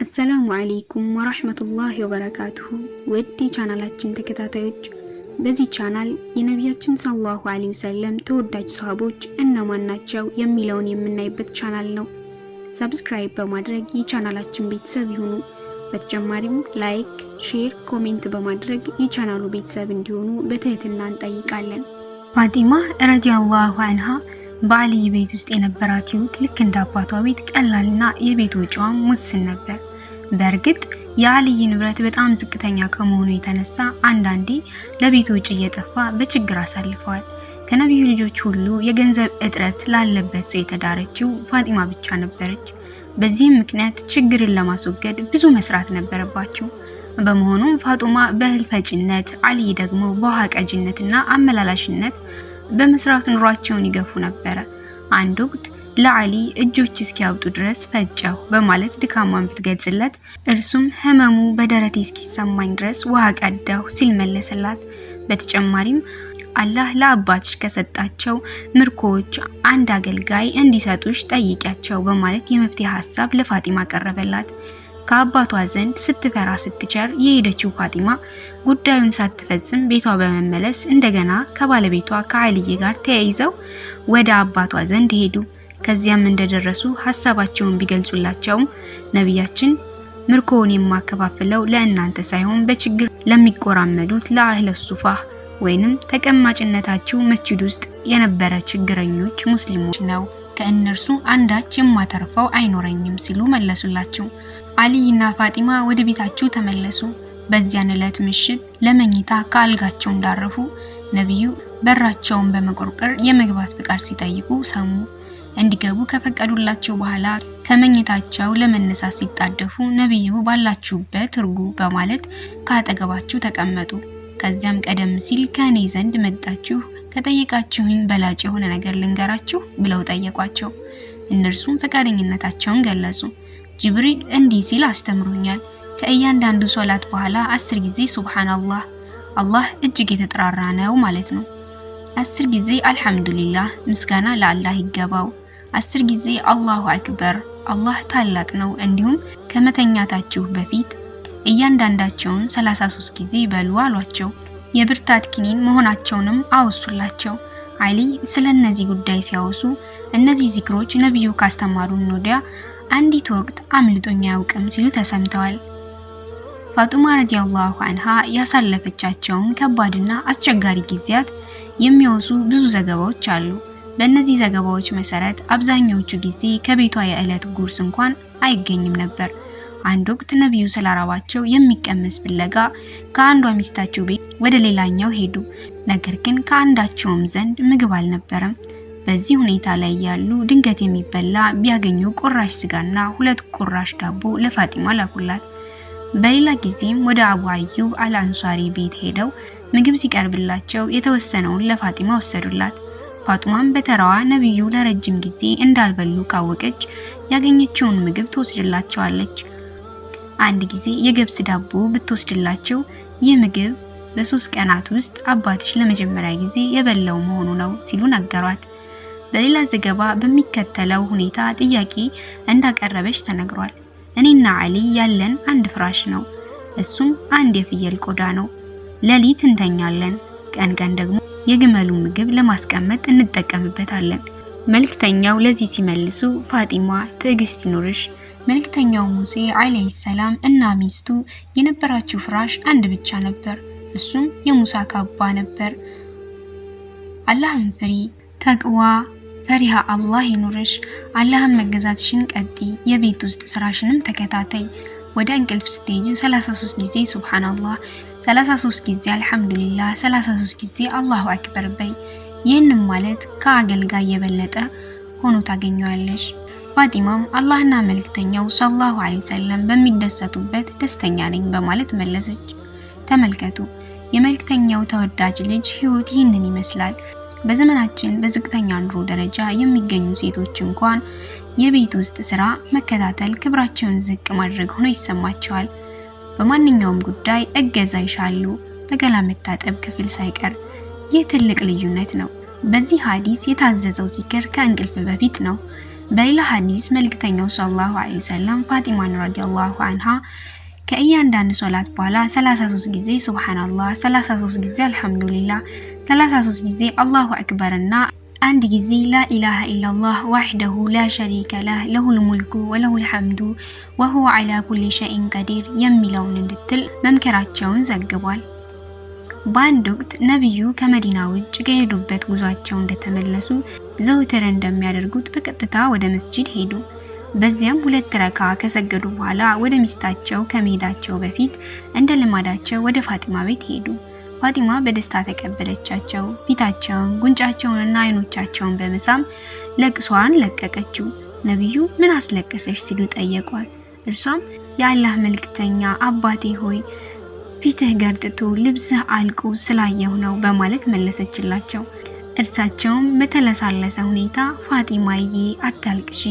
السلام عليكم ورحمة الله وبركاته ودي ቻናላችን ተከታታዮች በዚህ ቻናል የነብያችን ሰለላሁ ዐለይሂ ወሰለም ተወዳጅ ሷሃቦች እነማን ናቸው የሚለውን የምናይበት ቻናል ነው። ሰብስክራይብ በማድረግ የቻናላችን ቤተሰብ ይሁኑ። በተጨማሪም ላይክ፣ ሼር፣ ኮሜንት በማድረግ የቻናሉ ቤተሰብ እንዲሆኑ በትህትና እንጠይቃለን። ፋጢማ ረዲየላሁ ዐንሃ በአሊ ቤት ውስጥ የነበራት ህይወት ልክ እንደ አባቷ ቤት ቀላልና የቤት ወጪዋም ውስን ነበር። በእርግጥ የአሊ ንብረት በጣም ዝቅተኛ ከመሆኑ የተነሳ አንዳንዴ ለቤት ወጪ እየጠፋ በችግር አሳልፈዋል። ከነብዩ ልጆች ሁሉ የገንዘብ እጥረት ላለበት ሰው የተዳረችው ፋጢማ ብቻ ነበረች። በዚህም ምክንያት ችግርን ለማስወገድ ብዙ መስራት ነበረባቸው። በመሆኑም ፋጢማ በእህል ፈጭነት፣ አሊ ደግሞ በውሃ ቀጅነትና አመላላሽነት በመስራት ኑሯቸውን ይገፉ ነበር። አንድ ወቅት ለአሊ እጆች እስኪያብጡ ድረስ ፈጨው በማለት ድካሟን ብትገልጽለት እርሱም ህመሙ በደረቴ እስኪሰማኝ ድረስ ውሃ ቀዳሁ ሲል መለሰላት። በተጨማሪም አላህ ለአባትሽ ከሰጣቸው ምርኮች አንድ አገልጋይ እንዲሰጡሽ ጠይቂያቸው በማለት የመፍትሄ ሐሳብ ለፋጢማ ቀረበላት። ከአባቷ ዘንድ ስትፈራ ስትቸር የሄደችው ፋጢማ ጉዳዩን ሳትፈጽም ቤቷ በመመለስ እንደገና ከባለቤቷ ከአሊይ ጋር ተያይዘው ወደ አባቷ ዘንድ ሄዱ። ከዚያም እንደደረሱ ሐሳባቸውን ቢገልጹላቸው ነብያችን ምርኮውን የማከፋፍለው ለእናንተ ሳይሆን በችግር ለሚቆራመዱት ለአህለ ሱፋ ወይንም ተቀማጭነታቸው መስጂድ ውስጥ የነበረ ችግረኞች ሙስሊሞች ነው፣ ከእነርሱ አንዳች የማተርፈው አይኖረኝም ሲሉ መለሱላቸው። አሊይና ፋጢማ ወደ ቤታቸው ተመለሱ። በዚያን ዕለት ምሽት ለመኝታ ከአልጋቸው እንዳረፉ ነብዩ በራቸውን በመቆርቆር የመግባት ፍቃድ ሲጠይቁ ሰሙ። እንዲገቡ ከፈቀዱላቸው በኋላ ከመኝታቸው ለመነሳት ሲጣደፉ ነብዩ ባላችሁበት እርጉ በማለት ካጠገባቸው ተቀመጡ። ከዚያም ቀደም ሲል ከኔ ዘንድ መጣችሁ ከጠየቃችሁኝ በላጭ የሆነ ነገር ልንገራችሁ ብለው ጠየቋቸው። እነርሱም ፈቃደኝነታቸውን ገለጹ። ጅብሪል እንዲህ ሲል አስተምሮኛል፣ ከእያንዳንዱ ሶላት በኋላ 10 ጊዜ ሱብሃንአላህ አላህ እጅግ የተጠራራ ነው ማለት ነው። 10 ጊዜ አልহামዱሊላህ ምስጋና ለአላህ ይገባው፣ 10 ጊዜ አላሁ አክበር አላህ ታላቅ ነው። እንዲሁም ከመተኛታችሁ በፊት እያንዳንዳቸውን 33 ጊዜ በሉ አሏቸው። የብርታት ኪኒን መሆናቸውንም አወሱላቸው። አሊ ስለነዚህ ጉዳይ ሲያወሱ እነዚህ ዚክሮች ነብዩ ካስተማሩን ወዲያ አንዲት ወቅት አምልጦኛ ያውቅም ሲሉ ተሰምተዋል። ፋጢማ ረዲየላሁ ዐንሃ ያሳለፈቻቸውን ከባድና አስቸጋሪ ጊዜያት የሚያወሱ ብዙ ዘገባዎች አሉ። በእነዚህ ዘገባዎች መሰረት አብዛኛዎቹ ጊዜ ከቤቷ የዕለት ጉርስ እንኳን አይገኝም ነበር። አንድ ወቅት ነብዩ ስለራባቸው የሚቀመስ ፍለጋ ከአንዷ ሚስታቸው ቤት ወደ ሌላኛው ሄዱ። ነገር ግን ከአንዳቸውም ዘንድ ምግብ አልነበረም። በዚህ ሁኔታ ላይ ያሉ ድንገት የሚበላ ቢያገኙ ቁራሽ ስጋና 2 ቁራሽ ዳቦ ለፋጢማ ላኩላት። በሌላ ጊዜም ወደ አቡ አዩብ አልአንሷሪ ቤት ሄደው ምግብ ሲቀርብላቸው የተወሰነውን ለፋጢማ ወሰዱላት። ፋጢማም በተራዋ ነብዩ ለረጅም ጊዜ እንዳልበሉ ካወቀች ያገኘችውን ምግብ ትወስድላቸዋለች። አንድ ጊዜ የገብስ ዳቦ ብትወስድላቸው ይህ ምግብ በ3 ቀናት ውስጥ አባትሽ ለመጀመሪያ ጊዜ የበላው መሆኑ ነው ሲሉ ነገሯት። በሌላ ዘገባ በሚከተለው ሁኔታ ጥያቄ እንዳቀረበች ተነግሯል። እኔና አሊ ያለን አንድ ፍራሽ ነው፣ እሱም አንድ የፍየል ቆዳ ነው። ሌሊት እንተኛለን፣ ቀን ቀን ደግሞ የግመሉ ምግብ ለማስቀመጥ እንጠቀምበታለን። መልእክተኛው ለዚህ ሲመልሱ ፋጢማ ትዕግስት ይኑርሽ፣ መልእክተኛው ሙሴ አለይሂ ሰላም እና ሚስቱ የነበራቸው ፍራሽ አንድ ብቻ ነበር፣ እሱም የሙሳ ካባ ነበር። አላህን ፍሪ፣ ተቅዋ ፈሪሃ አላህ ይኑርሽ፣ አላህን መገዛትሽን ቀጢ፣ የቤት ውስጥ ስራሽንም ተከታታይ። ወደ እንቅልፍ ስትሄጂ 33 ጊዜ ሱብሃንአላህ፣ 33 ጊዜ አልহামዱሊላህ፣ 33 ጊዜ አላሁ አክበር በይ። ይህንን ማለት ከአገልጋይ የበለጠ ሆኖ ታገኘዋለሽ። ፋጢማም አላህና መልእክተኛው ሰለላሁ ዐለይሂ ወሰለም በሚደሰቱበት ደስተኛ ነኝ በማለት መለሰች። ተመልከቱ፣ የመልእክተኛው ተወዳጅ ልጅ ህይወት ይህንን ይመስላል። በዘመናችን በዝቅተኛ ኑሮ ደረጃ የሚገኙ ሴቶች እንኳን የቤት ውስጥ ስራ መከታተል ክብራቸውን ዝቅ ማድረግ ሆኖ ይሰማቸዋል። በማንኛውም ጉዳይ እገዛ ይሻሉ፣ በገላ መታጠብ ክፍል ሳይቀር። ይህ ትልቅ ልዩነት ነው። በዚህ ሐዲስ የታዘዘው ዚክር ከእንቅልፍ በፊት ነው። በሌላ ሐዲስ መልእክተኛው ሰለላሁ ዐለይሂ ወሰለም ፋጢማን ረዲየላሁ ዐንሃ ከእያንዳንዱ ሶላት በኋላ 33 ጊዜ ሱብሃንአላህ፣ 33 ጊዜ አልሐምዱሊላህ፣ 33 ጊዜ አላሁ አክበርና አንድ ጊዜ ላኢላሃ ኢላላህ ወህደሁ ላ ሸሪከ ለህ ለሁል ሙልኩ ወለሁል ሐምዱ ወሁወ ዐላ ኩሊ ሸይኢን ቀዲር የሚለውን እንድትል መምከራቸውን ዘግቧል። በአንድ ወቅት ነብዩ ከመዲና ውጭ ከሄዱበት ጉዟቸው እንደተመለሱ ዘውትር እንደሚያደርጉት በቀጥታ ወደ መስጂድ ሄዱ። በዚያም 2 ረካ ከሰገዱ በኋላ ወደ ሚስታቸው ከመሄዳቸው በፊት እንደ ልማዳቸው ወደ ፋጢማ ቤት ሄዱ። ፋጢማ በደስታ ተቀበለቻቸው። ፊታቸውን፣ ጉንጫቸውንና አይኖቻቸውን በመሳም ለቅሷን ለቀቀችው። ነብዩ ምን አስለቀሰሽ ሲሉ ጠየቋት። እርሷም የአላህ መልእክተኛ አባቴ ሆይ ፊትህ ገርጥቶ ልብስህ አልቆ ስላየሁ ነው በማለት መለሰችላቸው። እርሳቸውም በተለሳለሰ ሁኔታ ፋጢማዬ አታልቅሺ፣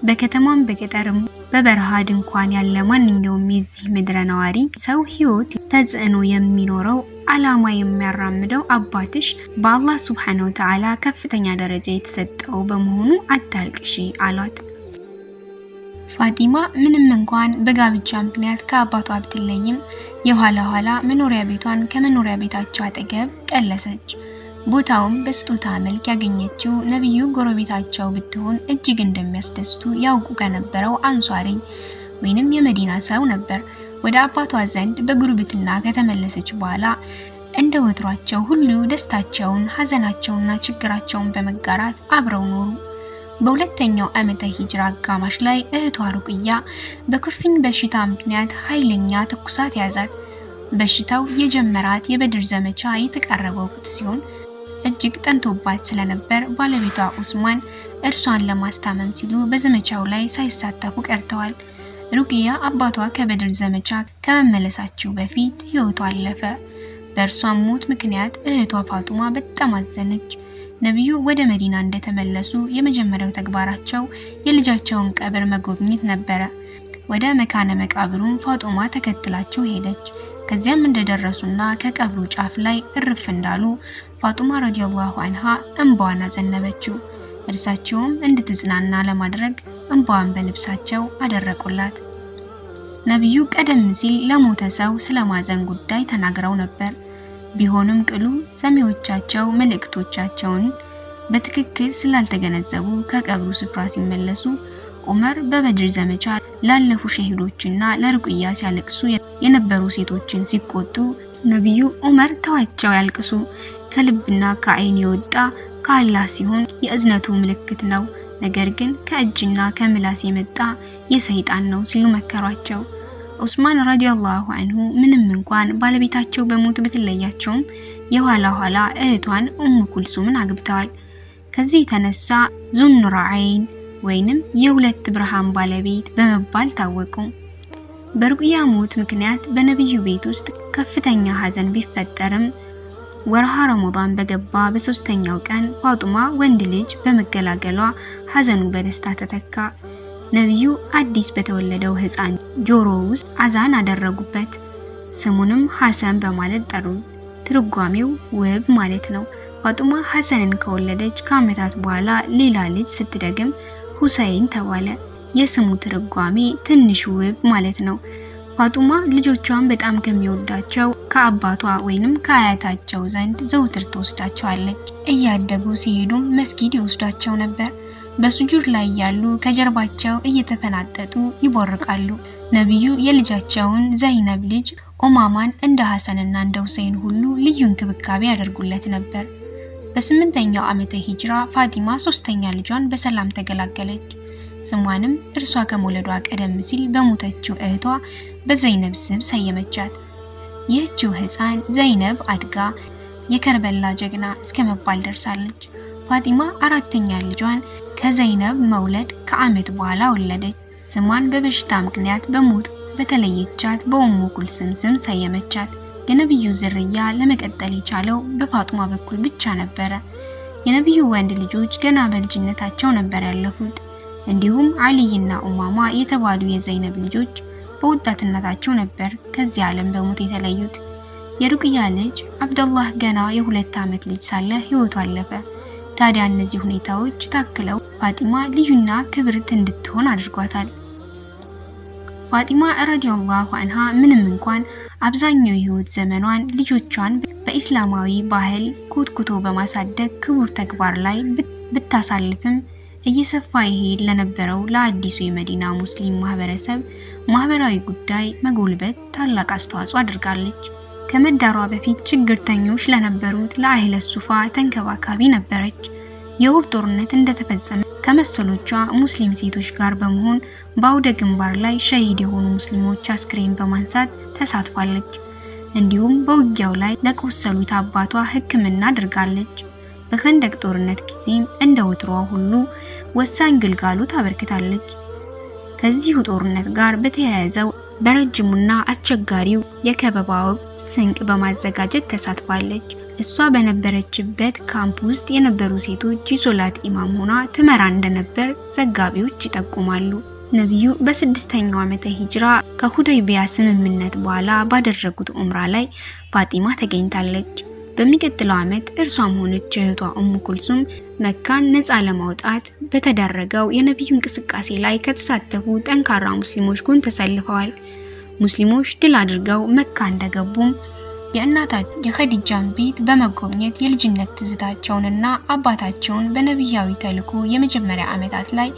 በከተማም በገጠርም በበረሃ ድንኳን ያለ ማንኛውም የዚህ ምድረ ነዋሪ ሰው ህይወት ተጽዕኖ የሚኖረው ዓላማ የሚያራምደው አባትሽ በአላህ ሱብሓነሁ ወተዓላ ከፍተኛ ደረጃ የተሰጠው በመሆኑ አታልቅሺ አሏት። ፋጢማ ምንም እንኳን በጋብቻ ምክንያት ከአባቷ ብትለይም የኋላ ኋላ መኖሪያ ቤቷን ከመኖሪያ ቤታቸው አጠገብ ቀለሰች። ቦታውም በስጦታ መልክ ያገኘችው ነብዩ ጎረቤታቸው ብትሆን እጅግ እንደሚያስደስቱ ያውቁ ከነበረው አንሷሪ ወይንም የመዲና ሰው ነበር። ወደ አባቷ ዘንድ በጉርብትና ከተመለሰች በኋላ እንደ ወትሯቸው ሁሉ ደስታቸውን፣ ሐዘናቸውንና ችግራቸውን በመጋራት አብረው ኖሩ። በሁለተኛው ዓመተ ሂጅራ አጋማሽ ላይ እህቷ ሩቅያ በኩፍኝ በሽታ ምክንያት ኃይለኛ ትኩሳት ያዛት። በሽታው የጀመራት የበድር ዘመቻ የተቃረበው ወቅት ሲሆን እጅግ ጠንቶባት ስለነበር ባለቤቷ ኡስማን እርሷን ለማስታመም ሲሉ በዘመቻው ላይ ሳይሳተፉ ቀርተዋል። ሩቅያ አባቷ ከበድር ዘመቻ ከመመለሳቸው በፊት ህይወቷ አለፈ። በእርሷም ሞት ምክንያት እህቷ ፋጡማ በጣም አዘነች። ነብዩ ወደ መዲና እንደተመለሱ የመጀመሪያው ተግባራቸው የልጃቸውን ቀብር መጎብኘት ነበረ። ወደ መካነ መቃብሩም ፋጡማ ተከትላቸው ሄደች። ከዚያም እንደደረሱና ከቀብሩ ጫፍ ላይ እርፍ እንዳሉ ፋጡማ ረዲየላሁ ዐንሃ እንባዋን አዘነበችው። እርሳቸውም እንድትጽናና ለማድረግ እንባዋን በልብሳቸው አደረቁላት። ነብዩ ቀደም ሲል ለሞተ ሰው ስለማዘን ጉዳይ ተናግረው ነበር። ቢሆንም ቅሉ ሰሚዎቻቸው መልእክቶቻቸውን በትክክል ስላልተገነዘቡ ከቀብሩ ስፍራ ሲመለሱ ዑመር በበድር ዘመቻ ላለፉ ሸሂዶችና ለሩቅያ ሲያለቅሱ የነበሩ ሴቶችን ሲቆጡ ነብዩ ዑመር ተዋቸው ያልቅሱ፣ ከልብና ከአይን የወጣ ከአላህ ሲሆን የእዝነቱ ምልክት ነው፣ ነገር ግን ከእጅና ከምላስ የመጣ የሰይጣን ነው ሲሉ መከሯቸው። ዑስማን ረዲየላሁ ዐንሁ ምንም እንኳን ባለቤታቸው በሞት ብትለያቸውም የኋላ ኋላ እህቷን ኡሙ ኩልሱምን አግብተዋል። ከዚህ የተነሳ ዙኑራዐይን ወይንም የሁለት ብርሃን ባለቤት በመባል ታወቁ። በሩቅያ ሞት ምክንያት በነብዩ ቤት ውስጥ ከፍተኛ ሐዘን ቢፈጠርም ወርሃ ረመዳን በገባ በ3ኛው ቀን ፋጡማ ወንድ ልጅ በመገላገሏ ሐዘኑ በደስታ ተተካ። ነብዩ አዲስ በተወለደው ህፃን ጆሮ ውስጥ አዛን አደረጉበት። ስሙንም ሐሰን በማለት ጠሩት። ትርጓሜው ውብ ማለት ነው። ፋጡማ ሐሰንን ከወለደች ከዓመታት በኋላ ሌላ ልጅ ስትደግም ሁሰይን ተባለ። የስሙ ትርጓሜ ትንሽ ውብ ማለት ነው። ፋጡማ ልጆቿን በጣም ከሚወዳቸው ከአባቷ ወይንም ከአያታቸው ዘንድ ዘውትር ተወስዳቸዋለች። እያደጉ ሲሄዱም መስጊድ ይወስዷቸው ነበር። በሱጁድ ላይ ያሉ ከጀርባቸው እየተፈናጠጡ ይቦርቃሉ። ነብዩ የልጃቸውን ዘይነብ ልጅ ኡማማን እንደ ሐሰንና እንደ ሁሰይን ሁሉ ልዩ እንክብካቤ ያደርጉለት ነበር። በ8ኛው ዓመተ ሂጅራ ፋጢማ 3ኛ ልጇን በሰላም ተገላገለች። ስሟንም እርሷ ከመውለዷ ቀደም ሲል በሞተችው እህቷ በዘይነብ ስም ሰየመቻት። ይህችው ህፃን ዘይነብ አድጋ የከርበላ ጀግና እስከመባል ደርሳለች። ፋጢማ 4ኛ ልጇን ከዘይነብ መውለድ ከዓመት በኋላ ወለደች። ስሟን በበሽታ ምክንያት በሞት በተለየቻት በኡሙ ኩልሱም ስም ሰየመቻት። የነብዩ ዝርያ ለመቀጠል የቻለው በፋጡማ በኩል ብቻ ነበረ። የነብዩ ወንድ ልጆች ገና በልጅነታቸው ነበር ያለፉት። እንዲሁም አሊይና ኡማማ የተባሉ የዘይነብ ልጆች በወጣትነታቸው ነበር ከዚህ ዓለም በሞት የተለዩት። የሩቅያ ልጅ አብደላህ ገና የ2 ዓመት ልጅ ሳለ ህይወቱ አለፈ። ታዲያ እነዚህ ሁኔታዎች ታክለው ፋጢማ ልዩና ክብርት እንድትሆን አድርጓታል። ፋጢማ ረዲየላሁ ዐንሃ ምንም እንኳን አብዛኛው የህይወት ዘመኗን ልጆቿን በእስላማዊ ባህል ኮትኩቶ በማሳደግ ክቡር ተግባር ላይ ብታሳልፍም እየሰፋ ይሄድ ለነበረው ለአዲሱ የመዲና ሙስሊም ማህበረሰብ ማህበራዊ ጉዳይ መጎልበት ታላቅ አስተዋጽኦ አድርጋለች። ከመዳሯ በፊት ችግርተኞች ለነበሩት ለአህለ ሱፋ ተንከባካቢ ነበረች። የኡሁድ ጦርነት እንደተፈጸመ ከመሰሎቿ ሙስሊም ሴቶች ጋር በመሆን በአውደ ግንባር ላይ ሸሂድ የሆኑ ሙስሊሞች አስክሬን በማንሳት ተሳትፋለች። እንዲሁም በውጊያው ላይ ለቆሰሉት አባቷ ሕክምና አድርጋለች። በከንደቅ ጦርነት ጊዜም እንደ ወትሮዋ ሁሉ ወሳኝ ግልጋሎት አበርክታለች። ከዚሁ ጦርነት ጋር በተያያዘው በረጅሙና አስቸጋሪው የከበባ ወቅት ስንቅ በማዘጋጀት ተሳትፋለች። እሷ በነበረችበት ካምፕ ውስጥ የነበሩ ሴቶች የሶላት ኢማም ሆና ትመራ እንደነበር ዘጋቢዎች ይጠቁማሉ። ነብዩ በ6ኛው ዓመተ ሂጅራ ከሁደይቢያ ስምምነት በኋላ ባደረጉት ዑምራ ላይ ፋጢማ ተገኝታለች። በሚቀጥለው ዓመት እርሷም ሆነች እህቷ ኡሙ ኩልሱም መካን ነፃ ለማውጣት በተደረገው የነብዩ እንቅስቃሴ ላይ ከተሳተፉ ጠንካራ ሙስሊሞች ጎን ተሰልፈዋል። ሙስሊሞች ድል አድርገው መካ እንደገቡም የእናታቸው የኸዲጃን ቤት በመጎብኘት የልጅነት ትዝታቸውንና አባታቸውን በነብያዊ ተልእኮ የመጀመሪያ ዓመታት ላይ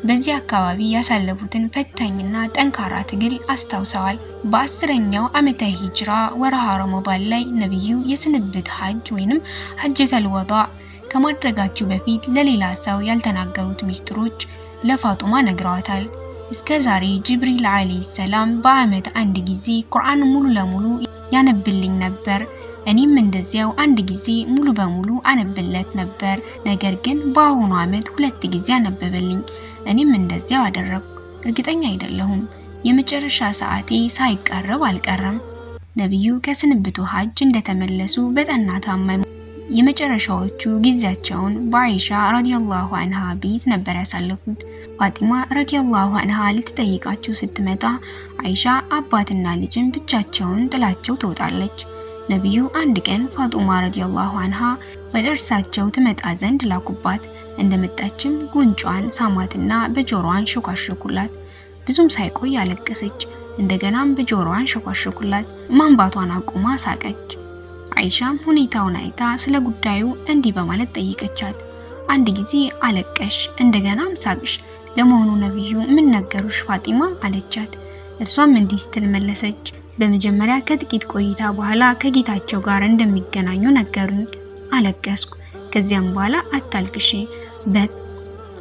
በዚህ አካባቢ ያሳለፉትን ፈታኝና ጠንካራ ትግል አስታውሰዋል። በ10ኛው ዓመተ ሂጅራ ወርሃ ረመዳን ላይ ነብዩ የስንብት ሐጅ ወይንም ሐጀተል ወዳዕ ከማድረጋቸው በፊት ለሌላ ሰው ያልተናገሩት ሚስጥሮች ለፋጡማ ነግረዋታል። እስከዛሬ ጅብሪል አለይሂ ሰላም በዓመት አንድ ጊዜ ቁርአን ሙሉ ለሙሉ ያነብልኝ ነበር። እኔም እንደዚያው አንድ ጊዜ ሙሉ በሙሉ አነብለት ነበር። ነገር ግን በአሁኑ ዓመት 2 ጊዜ አነበበልኝ። እኔም እንደዚያው አደረኩ። እርግጠኛ አይደለሁም። የመጨረሻ ሰዓቴ ሳይቀርብ አልቀረም። ነብዩ ከስንብቱ ሐጅ እንደተመለሱ በጠና ታመሙ። የመጨረሻዎቹ ጊዜያቸውን በአይሻ ረዲየላሁ ዐንሃ ቤት ነበር ያሳለፉት። ፋጢማ ረዲየላሁ ዐንሃ ልትጠይቃቸው ስትመጣ አይሻ አባትና ልጅን ብቻቸውን ጥላቸው ትወጣለች። ነብዩ አንድ ቀን ፋጡማ ረዲየላሁ ዐንሃ ወደ እርሳቸው ትመጣ ዘንድ ላኩባት። እንደመጣችም ጉንጯን ሳማትና በጆሮዋን ሾካሾኩላት። ብዙም ሳይቆይ አለቀሰች። እንደገናም በጆሮዋን ሾካሾኩላት። ማንባቷን አቁማ ሳቀች። አይሻም ሁኔታውን አይታ ስለ ጉዳዩ እንዲህ በማለት ጠይቀቻት። አንድ ጊዜ አለቀሽ፣ እንደገናም ሳቅሽ። ለመሆኑ ነብዩ ምን ነገሩሽ ፋጢማ አለቻት። እርሷም እንዲህ ስትል መለሰች። በመጀመሪያ ከጥቂት ቆይታ በኋላ ከጌታቸው ጋር እንደሚገናኙ ነገሩኝ። አለቀስኩ። ከዚያም በኋላ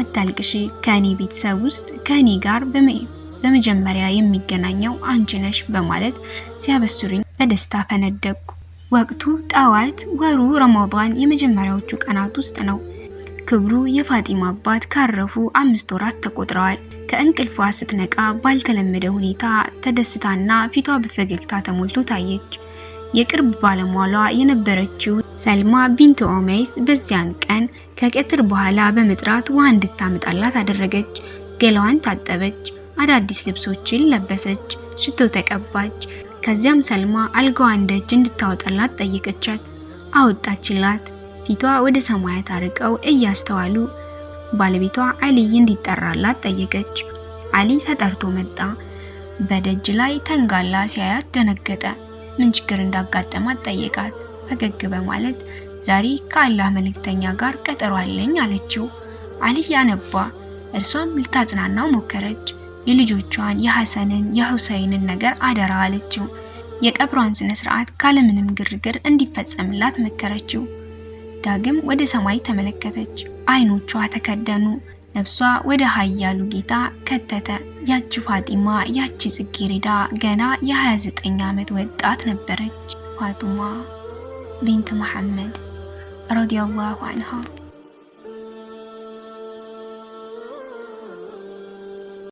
አታልቅሺ፣ ከኔ ቤተሰብ ውስጥ ከኔ ጋር በመጀመሪያ የሚገናኘው አንቺ ነሽ በማለት ሲያበስሩኝ በደስታ ፈነደቅኩ። ወቅቱ ጠዋት፣ ወሩ ረመዳን የመጀመሪያዎቹ ቀናት ውስጥ ነው። ክብሩ የፋጢማ አባት ካረፉ 5 ወራት ተቆጥረዋል። ከእንቅልፏ ስትነቃ ባልተለመደ ሁኔታ ተደስታና ፊቷ በፈገግታ ተሞልቶ ታየች። የቅርብ ባለሟሏ የነበረችው ሰልማ ቢንት ኡመይስ በዚያን ቀን ከቀትር በኋላ በመጥራት ውሃ እንድታመጣላት አደረገች። ገላዋን ታጠበች፣ አዳዲስ ልብሶችን ለበሰች፣ ሽቶ ተቀባች። ከዚያም ሰልማ አልጋዋን ደጅ እንድታወጣላት ጠየቀቻት። አወጣችላት። ፊቷ ወደ ሰማያት አርቀው እያስተዋሉ ባለቤቷ አሊ እንዲጠራላት ጠየቀች። አሊ ተጠርቶ መጣ። በደጅ ላይ ተንጋላ ሲያያት ደነገጠ። ምን ችግር እንዳጋጠማት ጠየቃት። ፈገግ በማለት ዛሬ ከአላህ መልእክተኛ ጋር ቀጠሮ አለኝ አለችው። አሊ ያነባ። እርሷም ልታጽናናው ሞከረች። የልጆቿን የሐሰንን የሁሰይንን ነገር አደራ አለችው። የቀብሯን ስነ ስርዓት ካለምንም ግርግር እንዲፈጸምላት መከረችው። ዳግም ወደ ሰማይ ተመለከተች። አይኖቿ ተከደኑ። ነፍሷ ወደ ኃያሉ ጌታ ከተተ። ያቺ ፋጢማ፣ ያቺ ጽጌረዳ ገና የ29 ዓመት ወጣት ነበረች። ፋጡማ ቢንት መሐመድ ረዲየላሁ ዐንሃ